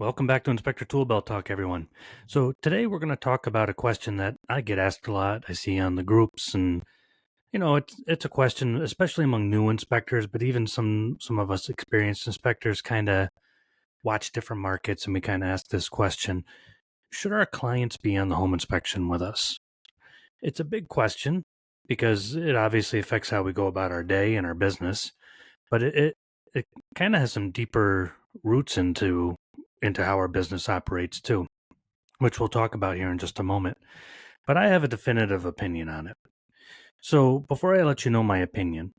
Welcome back to Inspector Toolbelt Talk, everyone. So today we're going to talk about a question that I get asked a lot. I see on the groups, and it's a question, especially among new inspectors, but even some of us experienced inspectors kind of watch different markets, and we kind of ask this question: should our clients be on the home inspection with us? It's a big question because it obviously affects how we go about our day and our business, but it kind of has some deeper roots into how our business operates too, which we'll talk about here in just a moment. But I have a definitive opinion on it. So before I let you know my opinion,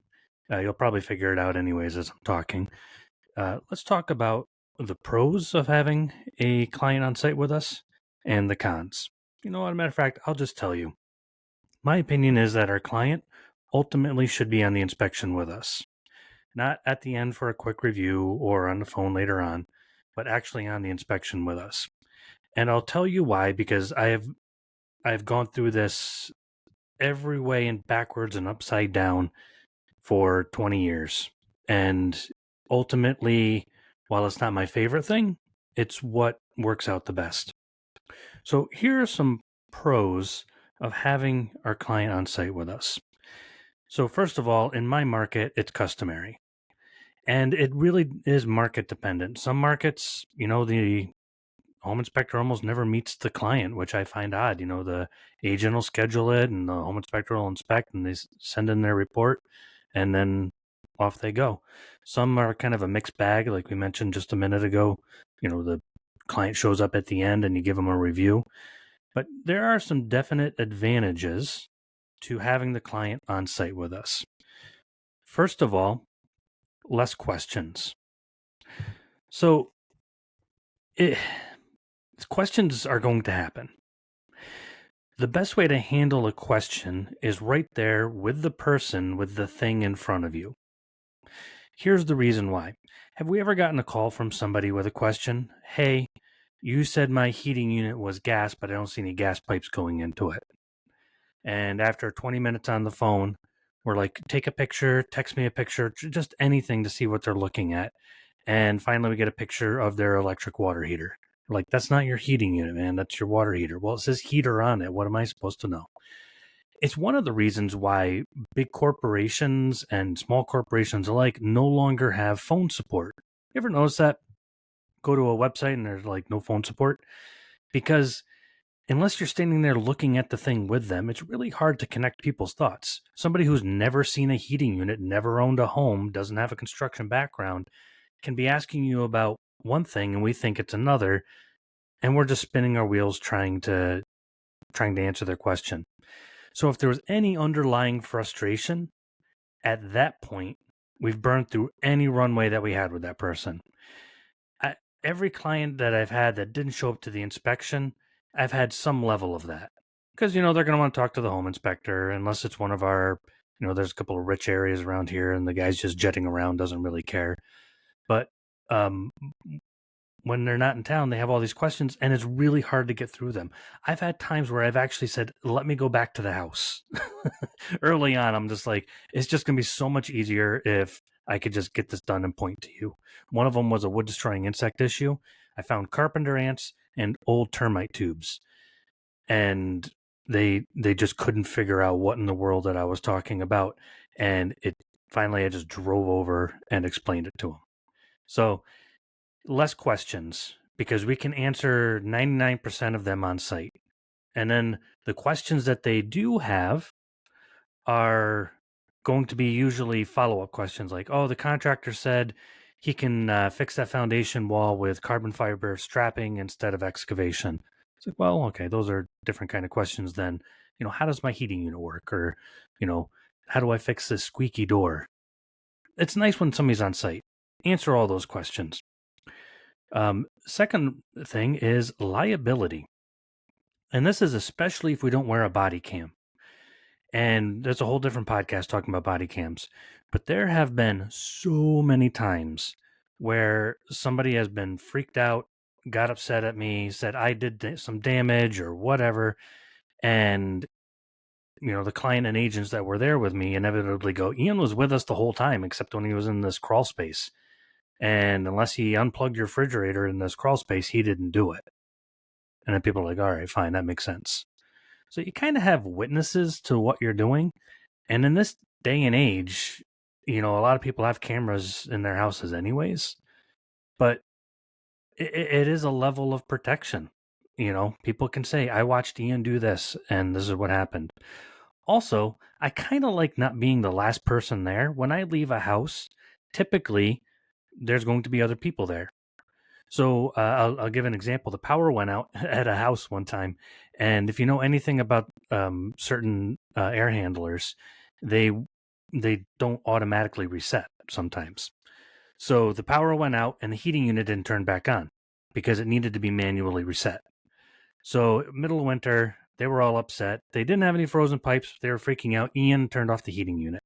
you'll probably figure it out anyways as I'm talking. Let's talk about the pros of having a client on site with us and the cons. You know what, as a matter of fact, I'll just tell you. My opinion is that our client ultimately should be on the inspection with us, not at the end for a quick review or on the phone later on, but actually on the inspection with us. And I'll tell you why, because I've gone through this every way and backwards and upside down for 20 years. And ultimately, while it's not my favorite thing, it's what works out the best. So here are some pros of having our client on site with us. So first of all, in my market, it's customary. And it really is market dependent. Some markets, the home inspector almost never meets the client, which I find odd. The agent will schedule it and the home inspector will inspect and they send in their report and then off they go. Some are kind of a mixed bag, like we mentioned just a minute ago. The client shows up at the end and you give them a review. But there are some definite advantages to having the client on site with us. First of all, less questions. So questions are going to happen. The best way to handle a question is right there with the person with the thing in front of you. Here's the reason why. Have we ever gotten a call from somebody with a question? Hey, you said my heating unit was gas, but I don't see any gas pipes going into it. And after 20 minutes on the phone, we're like, take a picture, text me a picture, just anything to see what they're looking at. And finally, we get a picture of their electric water heater. We're like, that's not your heating unit, man. That's your water heater. Well, it says heater on it. What am I supposed to know? It's one of the reasons why big corporations and small corporations alike no longer have phone support. You ever notice that? Go to a website and there's like no phone support? Because unless you're standing there looking at the thing with them, it's really hard to connect people's thoughts. Somebody who's never seen a heating unit, never owned a home, doesn't have a construction background, can be asking you about one thing and we think it's another, and we're just spinning our wheels trying to answer their question. So if there was any underlying frustration, at that point, we've burned through any runway that we had with that person. Every client that I've had that didn't show up to the inspection, I've had some level of that. Because, they're going to want to talk to the home inspector, unless it's one of our, there's a couple of rich areas around here and the guy's just jetting around, doesn't really care. But when they're not in town, they have all these questions and it's really hard to get through them. I've had times where I've actually said, let me go back to the house. Early on, I'm just like, it's just going to be so much easier if I could just get this done and point to you. One of them was a wood destroying insect issue. I found carpenter ants and old termite tubes. And they just couldn't figure out what in the world that I was talking about. And finally I just drove over and explained it to them. So less questions, because we can answer 99% of them on site. And then the questions that they do have are going to be usually follow-up questions like, oh, the contractor said he can fix that foundation wall with carbon fiber strapping instead of excavation. It's like, well, okay, those are different kind of questions than, how does my heating unit work? Or, how do I fix this squeaky door? It's nice when somebody's on site. Answer all those questions. Second thing is liability. And this is especially if we don't wear a body cam. And there's a whole different podcast talking about body cams. But there have been so many times where somebody has been freaked out, got upset at me, said I did some damage or whatever. And, the client and agents that were there with me inevitably go, Ian was with us the whole time, except when he was in this crawl space. And unless he unplugged your refrigerator in this crawl space, he didn't do it. And then people are like, all right, fine, that makes sense. So you kind of have witnesses to what you're doing. And in this day and age, a lot of people have cameras in their houses anyways, but it is a level of protection. People can say, I watched Ian do this and this is what happened. Also, I kind of like not being the last person there. When I leave a house, typically there's going to be other people there. So I'll give an example. The power went out at a house one time, and if you know anything about certain air handlers, they they don't automatically reset sometimes. So the power went out, and the heating unit didn't turn back on because it needed to be manually reset. So middle of winter, they were all upset. They didn't have any frozen pipes. They were freaking out. Ian turned off the heating unit.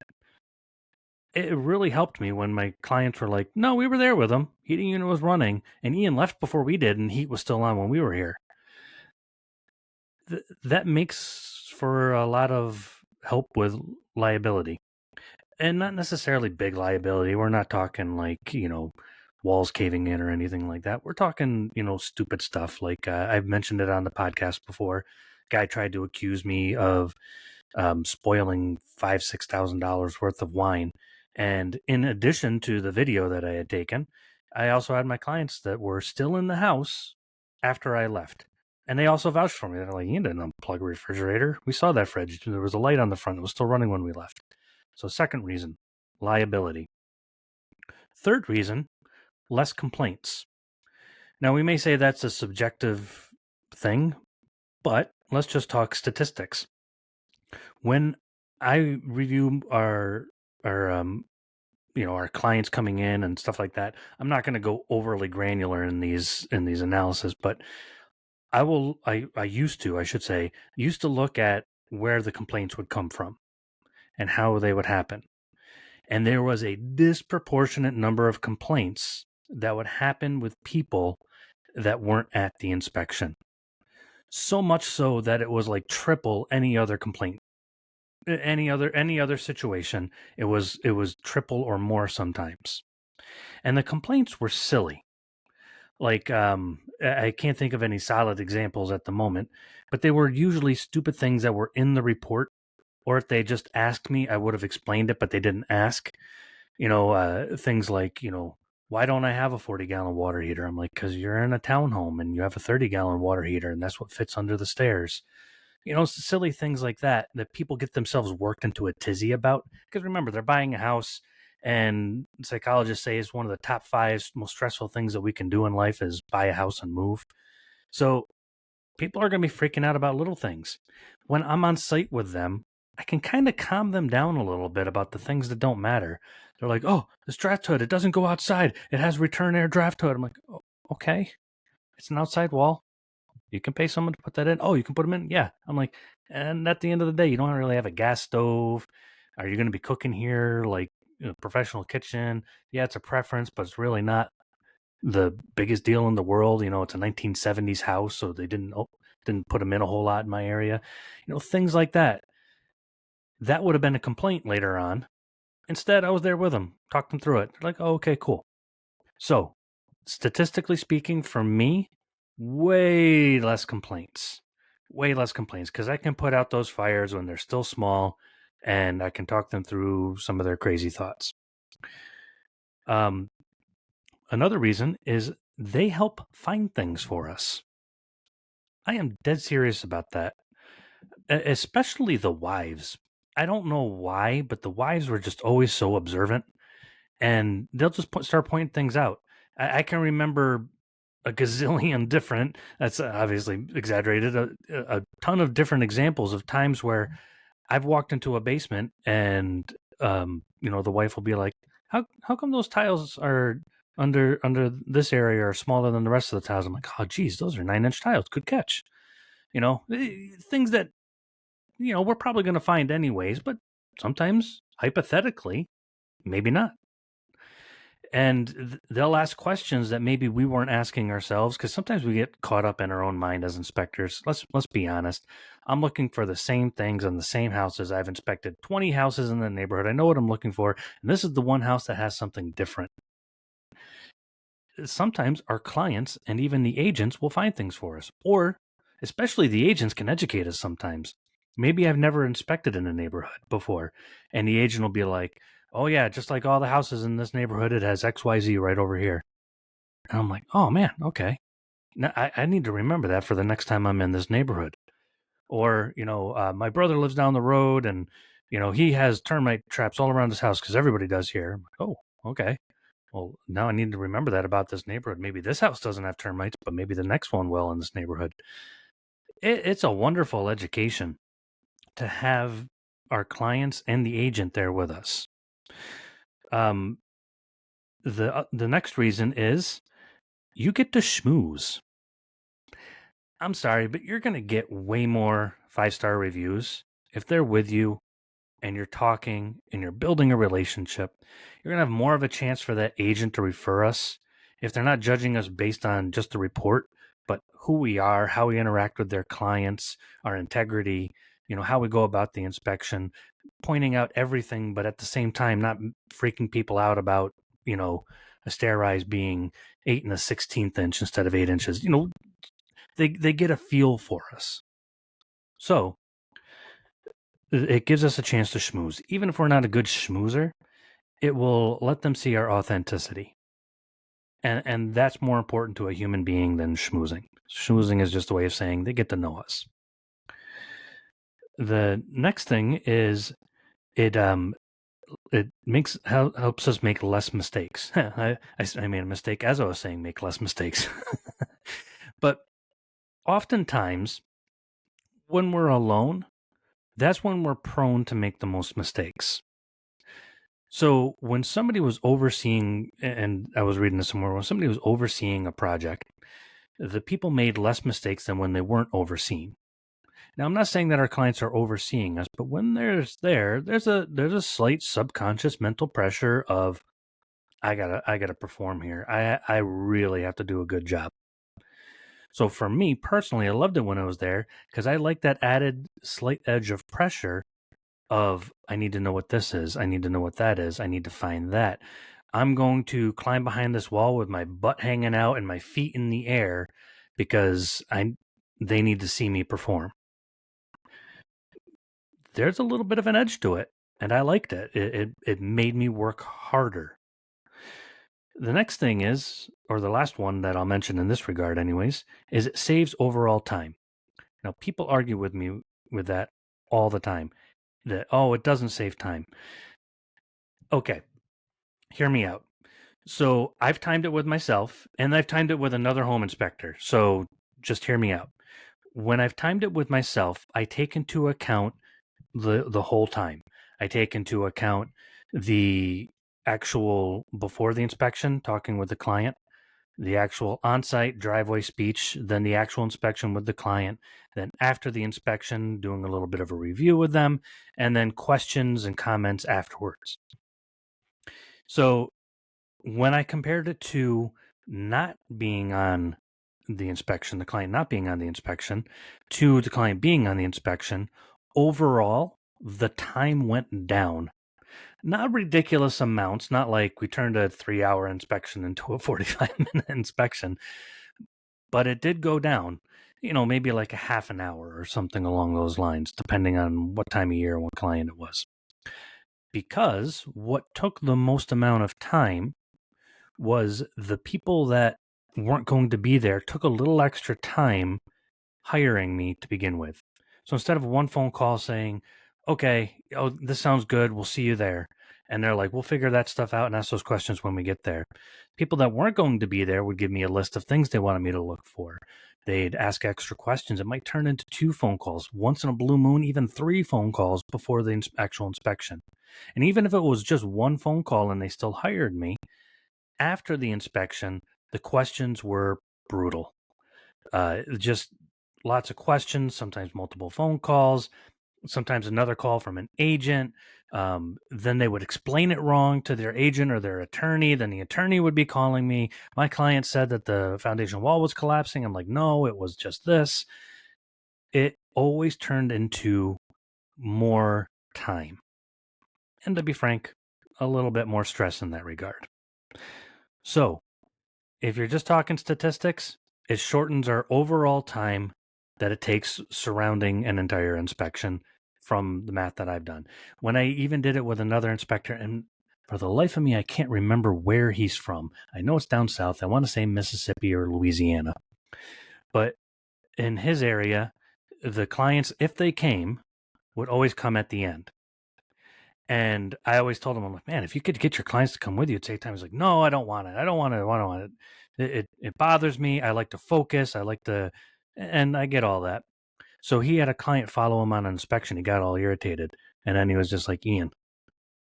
It really helped me when my clients were like, no, we were there with him. Heating unit was running, and Ian left before we did, and heat was still on when we were here. That makes for a lot of help with liability. And not necessarily big liability. We're not talking like, walls caving in or anything like that. We're talking, stupid stuff. Like I've mentioned it on the podcast before. Guy tried to accuse me of spoiling $5,000-6,000 worth of wine. And in addition to the video that I had taken, I also had my clients that were still in the house after I left. And they also vouched for me. They're like, you didn't unplug a refrigerator. We saw that fridge. There was a light on the front that was still running when we left. So second reason, liability. Third reason, less complaints. Now, we may say that's a subjective thing, but let's just talk statistics. When I review our our clients coming in and stuff like that, I'm not going to go overly granular in these analysis, but I used to look at where the complaints would come from and how they would happen. And there was a disproportionate number of complaints that would happen with people that weren't at the inspection. So much so that it was like triple any other complaint. Any other situation, it was triple or more sometimes. And the complaints were silly. Like I can't think of any solid examples at the moment, but they were usually stupid things that were in the report, or if they just asked me, I would have explained it, but they didn't ask. Things like, why don't I have a 40-gallon water heater? I'm like, because you're in a townhome and you have a 30-gallon water heater, and that's what fits under the stairs. Silly things like that people get themselves worked into a tizzy about. Because remember, they're buying a house, and psychologists say it's one of the top 5 most stressful things that we can do in life is buy a house and move. So people are going to be freaking out about little things. When I'm on site with them, I can kind of calm them down a little bit about the things that don't matter. They're like, oh, this draft hood, it doesn't go outside. It has return air draft hood. I'm like, oh, okay, it's an outside wall. You can pay someone to put that in. Oh, you can put them in? Yeah. I'm like, and at the end of the day, you don't really have a gas stove. Are you going to be cooking here like professional kitchen? Yeah, it's a preference, but it's really not the biggest deal in the world. It's a 1970s house, so they didn't put them in a whole lot in my area. Things like that. That would have been a complaint later on. Instead, I was there with them, talked them through it. They're like, oh, okay, cool. So, statistically speaking, for me, way less complaints. Way less complaints, because I can put out those fires when they're still small, and I can talk them through some of their crazy thoughts. Another reason is they help find things for us. I am dead serious about that, especially the wives. I don't know why, but the wives were just always so observant, and they'll just start pointing things out. I can remember a gazillion different, that's obviously exaggerated, a ton of different examples of times where I've walked into a basement and, the wife will be like, how come those tiles are under this area are smaller than the rest of the tiles? I'm like, oh, geez, those are 9-inch tiles. Good catch. Things that, we're probably going to find anyways, but sometimes hypothetically, maybe not. And they'll ask questions that maybe we weren't asking ourselves, because sometimes we get caught up in our own mind as inspectors. Let's be honest. I'm looking for the same things on the same houses. I've inspected 20 houses in the neighborhood. I know what I'm looking for, and this is the one house that has something different. sometimes our clients and even the agents will find things for us, or especially the agents can educate us sometimes. Maybe I've never inspected in a neighborhood before, and the agent will be like, "Oh yeah, just like all the houses in this neighborhood, it has XYZ right over here." And I'm like, "Oh man, okay. Now, I need to remember that for the next time I'm in this neighborhood." Or, my brother lives down the road and, he has termite traps all around his house because everybody does here. I'm like, oh, okay. Well, now I need to remember that about this neighborhood. Maybe this house doesn't have termites, but maybe the next one will in this neighborhood. It's a wonderful education to have our clients and the agent there with us. Um, the next reason is you get to schmooze. I'm sorry, but you're going to get way more 5-star reviews if they're with you and you're talking and you're building a relationship. You're going to have more of a chance for that agent to refer us if they're not judging us based on just the report, but who we are, how we interact with their clients, our integrity, how we go about the inspection, pointing out everything, but at the same time, not freaking people out about, a stair rise being 8 1/16 inch instead of 8 inches. They get a feel for us. So it gives us a chance to schmooze. Even if we're not a good schmoozer, it will let them see our authenticity. And that's more important to a human being than schmoozing. Schmoozing is just a way of saying they get to know us. The next thing is it helps us make less mistakes. I made a mistake as I was saying make less mistakes. But oftentimes when we're alone, that's when we're prone to make the most mistakes. So when somebody was overseeing, and I was reading this somewhere, when somebody was overseeing a project, the people made less mistakes than when they weren't overseeing. Now, I'm not saying that our clients are overseeing us, but when there's a slight subconscious mental pressure of I gotta perform here. I really have to do a good job. So for me personally, I loved it when I was there because I like that added slight edge of pressure of I need to know what this is. I need to know what that is. I need to find that. I'm going to climb behind this wall with my butt hanging out and my feet in the air because they need to see me perform. There's a little bit of an edge to it, and I liked it. It made me work harder. The next thing is, or the last one that I'll mention in this regard anyways, is it saves overall time. Now people argue with me with that all the time. That it doesn't save time. Okay, hear me out. So I've timed it with myself and I've timed it with another home inspector. So just hear me out. When I've timed it with myself, I take into account the whole time. I take into account the actual before the inspection, talking with the client, the actual on-site driveway speech, then the actual inspection with the client, then after the inspection, doing a little bit of a review with them, and then questions and comments afterwards. So when I compared it to not being on the inspection, the client not being on the inspection, to the client being on the inspection, overall, the time went down. Not ridiculous amounts, not like we turned a 3-hour inspection into a 45-minute inspection, but it did go down, maybe like a half an hour or something along those lines, depending on what time of year and what client it was. Because what took the most amount of time was the people that weren't going to be there took a little extra time hiring me to begin with. So instead of one phone call saying, okay, this sounds good, we'll see you there. And they're like, we'll figure that stuff out and ask those questions when we get there. People that weren't going to be there would give me a list of things they wanted me to look for. They'd ask extra questions. It might turn into 2 phone calls, once in a blue moon, even 3 phone calls before the actual inspection. And even if it was just one phone call and they still hired me, after the inspection, the questions were brutal. Just lots of questions, sometimes multiple phone calls, sometimes another call from an agent. Then they would explain it wrong to their agent or their attorney. Then the attorney would be calling me. My client said that the foundation wall was collapsing. I'm like, no, it was just this. It always turned into more time. And to be frank, a little bit more stress in that regard. So if you're just talking statistics, it shortens our overall time that it takes surrounding an entire inspection from the math that I've done. When I even did it with another inspector, and for the life of me, I can't remember where he's from. I know it's down south. I want to say Mississippi or Louisiana. But in his area, the clients, if they came, would always come at the end. And I always told him, I'm like, man, if you could get your clients to come with you at the same time, he's like, no, I don't want it. I don't want it. I don't want it. It bothers me. I like to focus. I like to, and I get all that. So he had a client follow him on an inspection. He got all irritated. And then he was just like, Ian,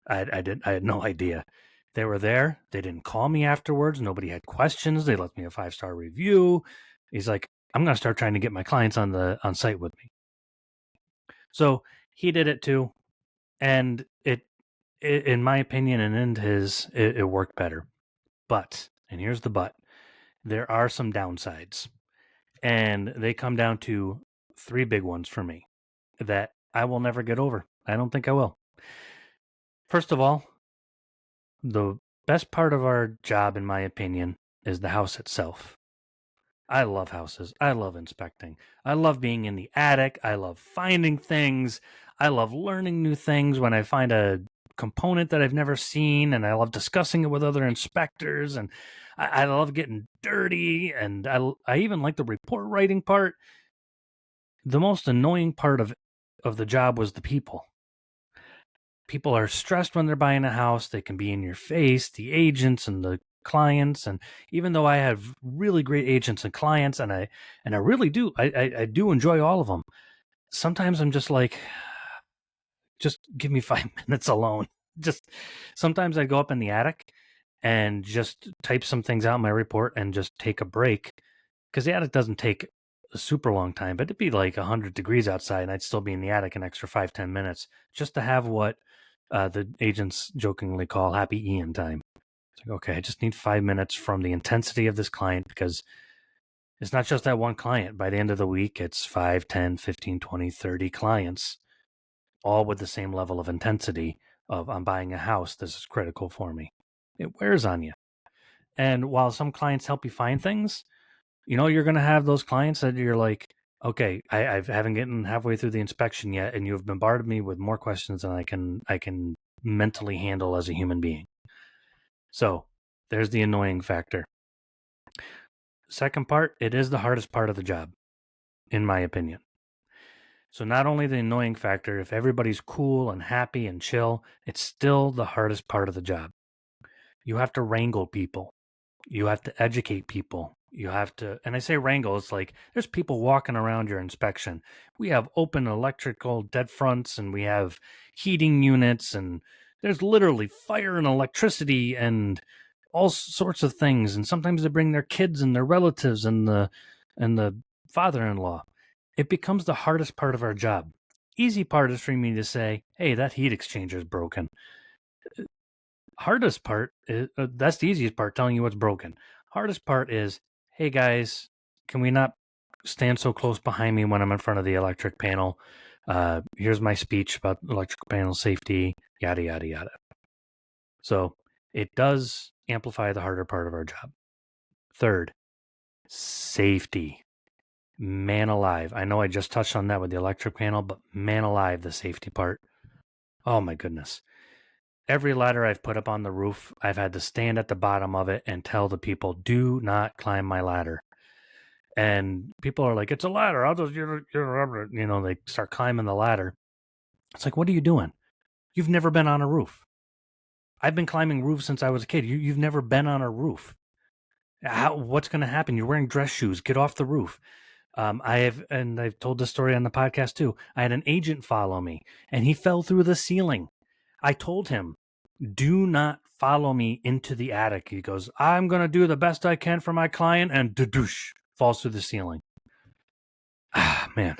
I had no idea. They were there. They didn't call me afterwards. Nobody had questions. They left me a 5-star review. He's like, I'm going to start trying to get my clients on site with me. So he did it too. And it in my opinion and in his, it worked better. But, and here's the but, there are some downsides. And they come down to 3 big ones for me that I will never get over. I don't think I will. First of all, the best part of our job, in my opinion, is the house itself. I love houses. I love inspecting. I love being in the attic. I love finding things. I love learning new things when I find a component that I've never seen, and I love discussing it with other inspectors, and I love getting dirty, and I even like the report writing part. The most annoying part of the job was the people. People are stressed when they're buying a house. They can be in your face, the agents and the clients. And even though I have really great agents and clients, and I really do, I do enjoy all of them. Sometimes I'm just like, just give me 5 minutes alone. Just sometimes I go up in the attic and just type some things out in my report and just take a break, because the attic doesn't take a super long time, but it'd be like 100 degrees outside and I'd still be in the attic an extra 5-10 minutes just to have what the agents jokingly call happy Ian time. It's like, okay, I just need 5 minutes from the intensity of this client, because it's not just that one client. By the end of the week, it's 5, 10, 15, 20, 30 clients, all with the same level of intensity of, I'm buying a house. This is critical for me. It wears on you. And while some clients help you find things, you're going to have those clients that you're like, okay, I haven't gotten halfway through the inspection yet, and you've bombarded me with more questions than I can mentally handle as a human being. So there's the annoying factor. Second part, it is the hardest part of the job, in my opinion. So not only the annoying factor, if everybody's cool and happy and chill, it's still the hardest part of the job. You have to wrangle people. You have to educate people. You have to, and I say wrangle, it's like there's people walking around your inspection. We have open electrical dead fronts, and we have heating units, and there's literally fire and electricity and all sorts of things. And sometimes they bring their kids and their relatives and the father-in-law. It becomes the hardest part of our job. Easy part is for me to say, hey, that heat exchanger is broken. Hardest part is, that's the easiest part, telling you what's broken. Hardest part is, hey guys, can we not stand so close behind me when I'm in front of the electric panel? Here's my speech about electrical panel safety, yada, yada, yada. So it does amplify the harder part of our job. Third, safety. Man alive. I know I just touched on that with the electric panel, but man alive, the safety part. Oh my goodness. Every ladder I've put up on the roof, I've had to stand at the bottom of it and tell the people, do not climb my ladder. And people are like, it's a ladder. I'll just, they start climbing the ladder. It's like, what are you doing? You've never been on a roof. I've been climbing roofs since I was a kid. You've never been on a roof. What's going to happen? You're wearing dress shoes. Get off the roof. I've told this story on the podcast too. I had an agent follow me, and he fell through the ceiling. I told him, do not follow me into the attic. He goes, I'm going to do the best I can for my client, and doosh, falls through the ceiling. Ah, man,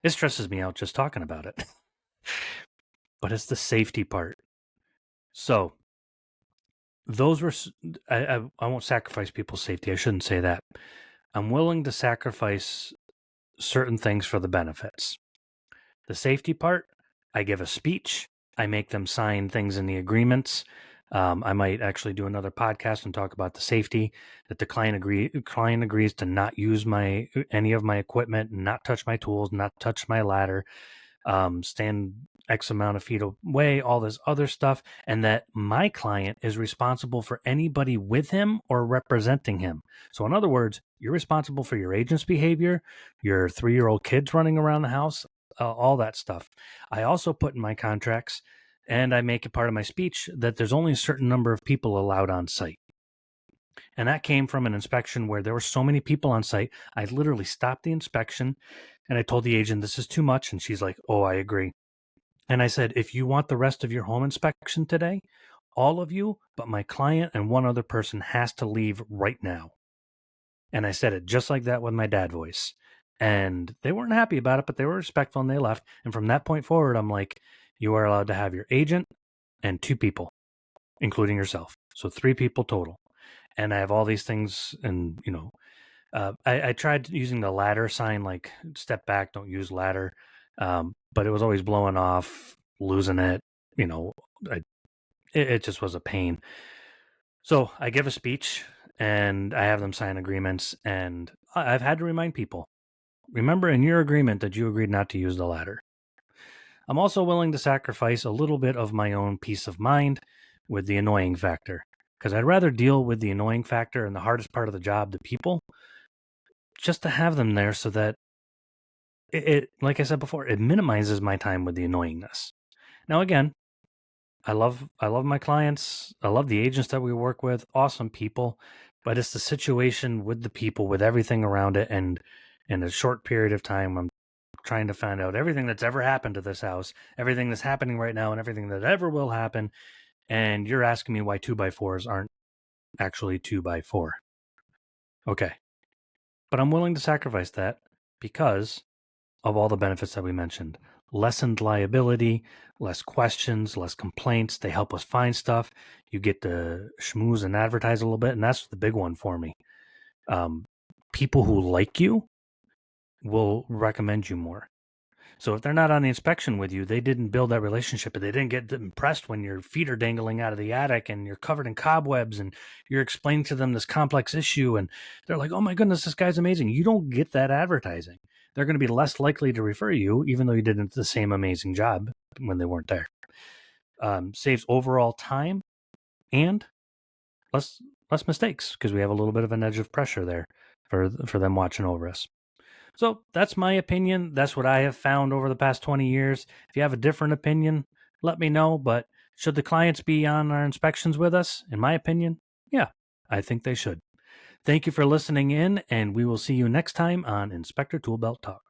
it stresses me out just talking about it. But it's the safety part. So those were, I won't sacrifice people's safety. I shouldn't say that. I'm willing to sacrifice certain things for the benefits. The safety part, I give a speech. I make them sign things in the agreements. I might actually do another podcast and talk about the safety that the client agrees to not use any of my equipment, not touch my tools, not touch my ladder, stand X amount of feet away, all this other stuff, and that my client is responsible for anybody with him or representing him. So, in other words, you're responsible for your agent's behavior, your 3-year-old kids running around the house, all that stuff. I also put in my contracts, and I make it part of my speech, that there's only a certain number of people allowed on site. And that came from an inspection where there were so many people on site. I literally stopped the inspection and I told the agent, this is too much. And she's like, oh, I agree. And I said, if you want the rest of your home inspection today, all of you, but my client and one other person has to leave right now. And I said it just like that with my dad voice. And they weren't happy about it, but they were respectful and they left. And from that point forward, I'm like, you are allowed to have your agent and 2 people, including yourself. So 3 people total. And I have all these things, and I tried using the ladder sign, like step back, don't use ladder, but it was always blowing off, losing it. You know, it just was a pain. So I give a speech, and I have them sign agreements, and I've had to remind people, remember in your agreement that you agreed not to use the ladder. I'm also willing to sacrifice a little bit of my own peace of mind with the annoying factor, because I'd rather deal with the annoying factor and the hardest part of the job, the people, just to have them there so that like I said before, it minimizes my time with the annoyingness. Now, again, I love my clients. I love the agents that we work with, awesome people, but it's the situation with the people, with everything around it, and in a short period of time, I'm trying to find out everything that's ever happened to this house, everything that's happening right now, and everything that ever will happen. And you're asking me why 2x4s aren't actually 2x4. Okay. But I'm willing to sacrifice that because of all the benefits that we mentioned. Lessened liability, less questions, less complaints. They help us find stuff. You get to schmooze and advertise a little bit. And that's the big one for me. People who like you will recommend you more. So if they're not on the inspection with you, they didn't build that relationship, and they didn't get impressed when your feet are dangling out of the attic and you're covered in cobwebs and you're explaining to them this complex issue, and they're like, oh my goodness, this guy's amazing. You don't get that advertising. They're going to be less likely to refer you, even though you did the same amazing job when they weren't there. Saves overall time and less mistakes, because we have a little bit of an edge of pressure there for them watching over us. So that's my opinion. That's what I have found over the past 20 years. If you have a different opinion, let me know. But should the clients be on our inspections with us? In my opinion, yeah, I think they should. Thank you for listening in, and we will see you next time on Inspector Toolbelt Talk.